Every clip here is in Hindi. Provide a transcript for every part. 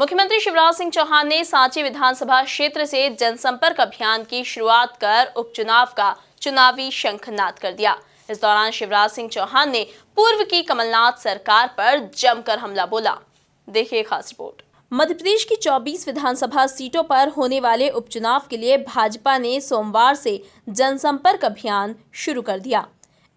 मुख्यमंत्री शिवराज सिंह चौहान ने सांची विधानसभा क्षेत्र से जनसंपर्क अभियान की शुरुआत कर उपचुनाव का चुनावी शंखनाद कर दिया। इस दौरान शिवराज सिंह चौहान ने पूर्व की कमलनाथ सरकार पर जमकर हमला बोला। देखिए खास रिपोर्ट। मध्य प्रदेश की 24 विधानसभा सीटों पर होने वाले उपचुनाव के लिए भाजपा ने सोमवार से जनसंपर्क अभियान शुरू कर दिया।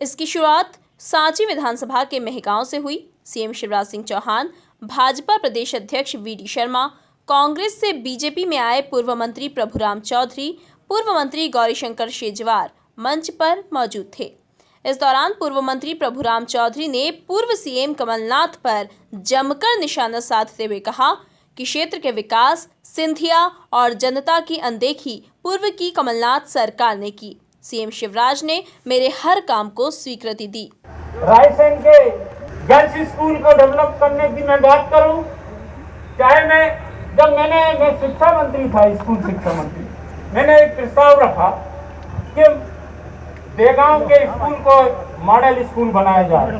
इसकी शुरुआत सांची विधानसभा के मेहगांव से हुई। सीएम शिवराज सिंह चौहान, भाजपा प्रदेश अध्यक्ष वी.डी. शर्मा, कांग्रेस से बीजेपी में आए पूर्व मंत्री प्रभुराम चौधरी, पूर्व मंत्री गौरीशंकर शेजवार मंच पर मौजूद थे। इस दौरान पूर्व मंत्री प्रभुराम चौधरी ने पूर्व सीएम कमलनाथ पर जमकर निशाना साधते हुए कहा कि क्षेत्र के विकास, सिंधिया और जनता की अनदेखी पूर्व की कमलनाथ सरकार ने की। सीएम शिवराज ने मेरे हर काम को स्वीकृति दी। रायसेन के गर्ल्स स्कूल को डेवलप करने की मैं बात करूं, चाहे मैं शिक्षा मंत्री था, स्कूल शिक्षा मंत्री, मैंने एक प्रस्ताव रखा कि देगांव के स्कूल को मॉडल स्कूल बनाया जाए।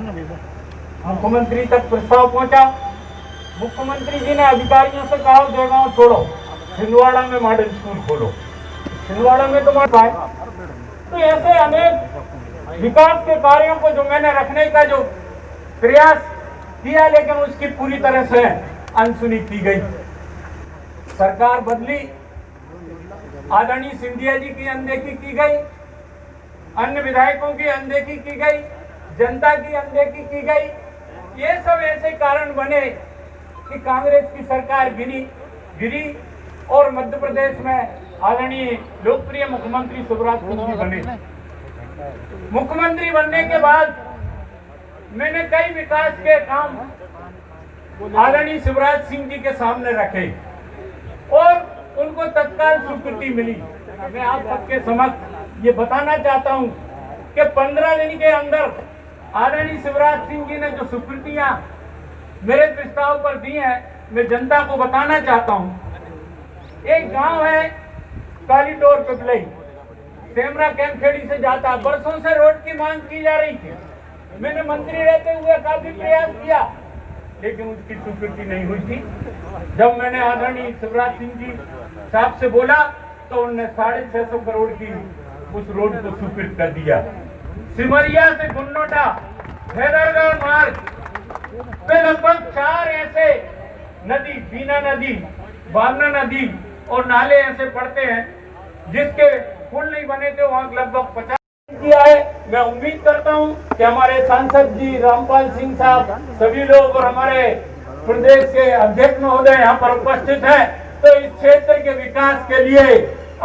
मुख्यमंत्री तक प्रस्ताव पहुंचा। मुख्यमंत्री जी ने अधिकारियों से कहा देगांव छोड़ो, छिंदवाड़ा में मॉडल स्कूल खोलो। छिंदवाड़ा में तो पाए। तो ऐसे अनेक विकास के कार्यों को जो मैंने रखने का जो प्रयास किया, लेकिन उसकी पूरी तरह से अनसुनी की गई। सरकार बदली, आदरणीय सिंधिया जी की अनदेखी की गई, अन्य विधायकों की अनदेखी की गई, जनता की अनदेखी की गई। ये सब ऐसे कारण बने कि कांग्रेस की सरकार गिरी और मध्य प्रदेश में आदरणीय लोकप्रिय मुख्यमंत्री शिवराज सिंह जी बने। मुख्यमंत्री बनने के बाद मैंने कई विकास के काम आदरणीय शिवराज सिंह जी के सामने रखे और उनको तत्काल स्वीकृति मिली। मैं आप सबके समक्ष ये बताना चाहता हूं कि 15 दिन के अंदर आदरणीय शिवराज सिंह जी ने जो स्वीकृतियां मेरे प्रस्ताव पर दी हैं, मैं जनता को बताना चाहता हूं। एक गांव है कालीटोर पिपलई, सेमरा कैंपखेड़ी से जाता, बरसों से रोड की मांग की जा रही थी। मैंने मंत्री रहते हुए काफी प्रयास किया, लेकिन उसकी स्वीकृति नहीं हुई थी। जब मैंने आदरणीय शिवराज सिंह जी साहब से बोला तो उन्होंने 650 करोड़ की उस रोड को स्वीकृत कर दिया। सिमरिया से गुन्नोटा हैदरगढ़ मार्ग पे लगभग 4 ऐसे नदी, बीना नदी, बामना नदी और नाले ऐसे पड़ते हैं जिसके पुल नहीं बने थे, वहां लगभग 50 किया है। मैं उम्मीद करता हूं कि हमारे सांसद जी रामपाल सिंह साहब, सभी लोग और हमारे प्रदेश के अध्यक्ष महोदय यहाँ पर उपस्थित हैं, तो इस क्षेत्र के विकास के लिए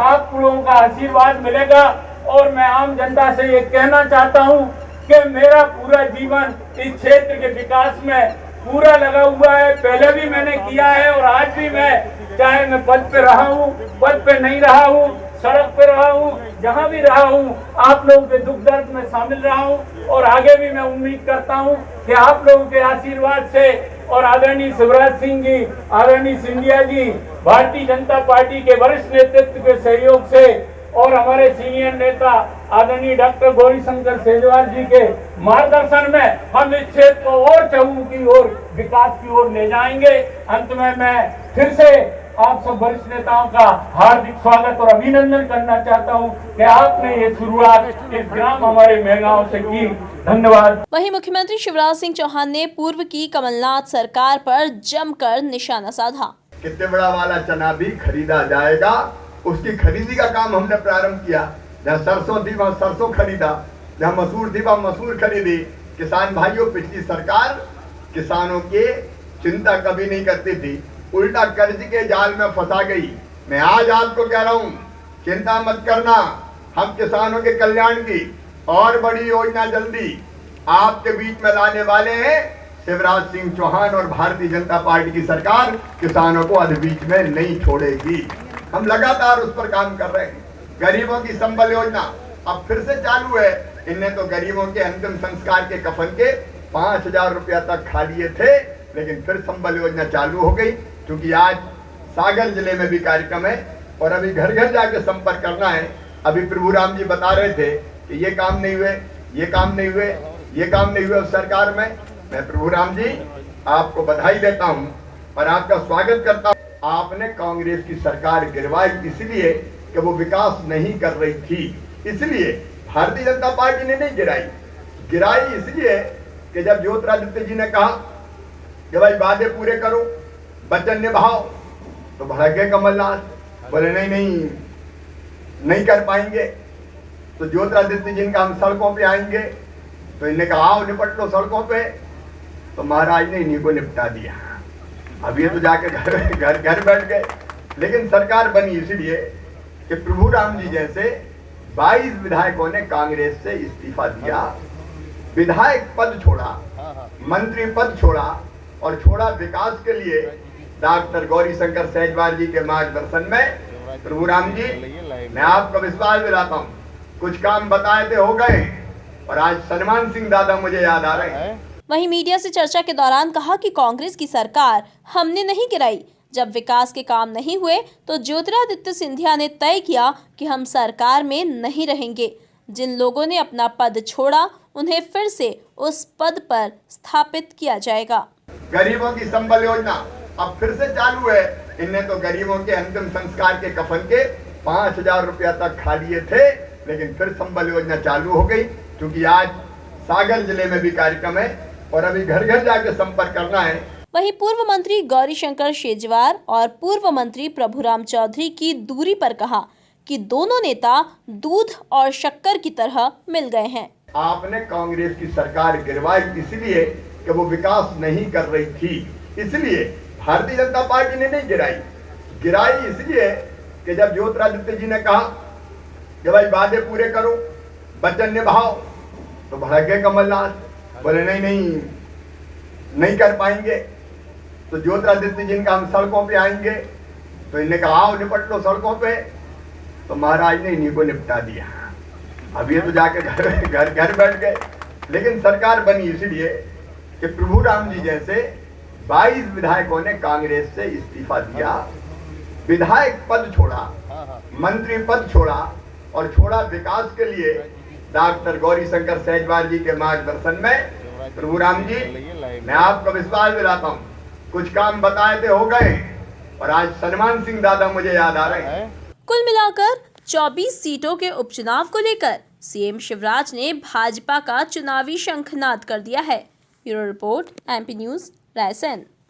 आप लोगों का आशीर्वाद मिलेगा। और मैं आम जनता से ये कहना चाहता हूं कि मेरा पूरा जीवन इस क्षेत्र के विकास में पूरा लगा हुआ है। पहले भी मैंने किया है और आज भी मैं, चाहे मैं पद पे रहा हूँ, पद पे नहीं रहा हूँ, सड़क पे रहा हूँ, जहाँ भी रहा हूँ, आप लोगों के दुख दर्द में शामिल रहा हूँ और आगे भी मैं उम्मीद करता हूँ कि आप लोगों के आशीर्वाद से और आदरणीय शिवराज सिंह जी, आदरणीय सिंधिया जी, भारतीय जनता पार्टी के वरिष्ठ नेतृत्व के सहयोग से और हमारे सीनियर नेता आदरणीय डॉक्टर गौरीशंकर शेजवार जी के मार्गदर्शन में हम इस क्षेत्र को और चहुमुखी और विकास की ओर ले जाएंगे। अंत में मैं फिर से आप सब वरिष्ठ नेताओं का हार्दिक स्वागत और अभिनंदन करना चाहता हूं कि आपने ये शुरुआत इस ग्राम हमारे मेहगांव से की। धन्यवाद। वहीं मुख्यमंत्री शिवराज सिंह चौहान ने पूर्व की कमलनाथ सरकार पर जमकर निशाना साधा। कितने बड़ा वाला चना भी खरीदा जाएगा, उसकी खरीदी का काम हमने प्रारंभ किया। जहाँ सरसों थी वहाँ सरसों खरीदा, जहाँ मसूर थी वहाँ मसूर खरीदी। किसान भाइयों, पिछली सरकार किसानों की चिंता कभी नहीं करती थी, उल्टा कर्ज के जाल में फंसा गई। मैं आज आपको कह रहा हूँ, चिंता मत करना, हम किसानों के कल्याण की और बड़ी योजना जल्दी आपके बीच में लाने वाले हैं। शिवराज सिंह चौहान और भारतीय जनता पार्टी की सरकार किसानों को अध बीच में नहीं छोड़ेगी। हम लगातार उस पर काम कर रहे हैं। गरीबों की संबल योजना अब फिर से चालू है। इनने तो गरीबों के अंतिम संस्कार के कफन के 5000 रुपया तक खा लिए थे, लेकिन फिर संबल योजना चालू हो गई। क्योंकि आज सागर जिले में भी कार्यक्रम है और अभी घर घर जाके संपर्क करना है। अभी प्रभुराम जी बता रहे थे कि ये काम नहीं हुए, ये काम नहीं हुए, ये काम नहीं हुए उस सरकार में। मैं प्रभुराम जी आपको बधाई देता हूँ और आपका स्वागत करता हूं। आपने कांग्रेस की सरकार गिरवाई इसलिए कि वो विकास नहीं कर रही थी, इसलिए भारतीय जनता पार्टी ने नहीं गिराई इसलिए कि जब ज्योतिरादित्य जी ने कहा कि भाई वादे पूरे करो, वचन निभाओ, तो भड़के कमलनाथ, बोले नहीं कर पाएंगे। तो ज्योतिरादित्य जी ने कहा हम सड़कों पे आएंगे, तो इन्हें कहा आओ निपट लो सड़कों पे, तो महाराज ने इन्हीं को निपटा दिया। अब ये तो जाके घर बैठ गए। लेकिन सरकार बनी इसलिए कि प्रभु राम जी जैसे 22 विधायकों ने कांग्रेस से इस्तीफा दिया, विधायक पद छोड़ा, मंत्री पद छोड़ा और छोड़ा विकास के लिए डॉक्टर गौरीशंकर सेजवाल जी के मार्गदर्शन में। प्रभु राम जी, मैं आपको विश्वास दिलाता हूँ, कुछ काम बताए थे हो गए और आज सलमान सिंह दादा मुझे याद आ रहे हैं। वहीं मीडिया से चर्चा के दौरान कहा कि कांग्रेस की सरकार हमने नहीं गिराई, जब विकास के काम नहीं हुए तो ज्योतिरादित्य सिंधिया ने तय किया कि हम सरकार में नहीं रहेंगे। जिन लोगों ने अपना पद छोड़ा उन्हें फिर से उस पद पर स्थापित किया जाएगा। गरीबों की संबल योजना अब फिर से चालू है। इनने तो गरीबों के अंतिम संस्कार के कफन के 5,000 रुपया तक खा लिए थे, लेकिन फिर संबल योजना चालू हो गई। क्योंकि आज सागर जिले में भी कार्यक्रम है और अभी घर घर जाके संपर्क करना है। वहीं पूर्व मंत्री गौरीशंकर शेजवार और पूर्व मंत्री प्रभुराम चौधरी की दूरी पर कहा कि दोनों नेता दूध और शक्कर की तरह मिल गए हैं। आपने कांग्रेस की सरकार गिरवाई इसलिए कि वो विकास नहीं कर रही थी, इसलिए भारतीय जनता पार्टी ने नहीं गिराई इसलिए कि जब ज्योतिरादित्य जी ने कहा कि भाई वादे पूरे करो, वचन निभाओ, तो भड़के कमलनाथ, बोले नहीं कर पाएंगे। तो ज्योतिरादित्य जी ने कहा हम सड़कों पे आएंगे, तो इन्हें कहा आओ निपट लो सड़कों पे, तो महाराज ने इन्हीं को निपटा दिया। अब ये तो जाके घर बैठ गए। लेकिन सरकार बनी इसलिए कि प्रभु राम जी जैसे 22 विधायकों ने कांग्रेस से इस्तीफा दिया, विधायक पद छोड़ा, मंत्री पद छोड़ा और छोड़ा विकास के लिए डॉक्टर गौरीशंकर सेजवाल जी के मार्गदर्शन में। प्रभु राम जी, मैं आपको विश्वास दिलाता हूँ, कुछ काम बताए थे हो गए और आज सलमान सिंह दादा मुझे याद आ रहे हैं। कुल मिलाकर 24 सीटों के उपचुनाव को लेकर सीएम शिवराज ने भाजपा का चुनावी शंखनाद कर दिया है। Bureau report, MP news, Raisen.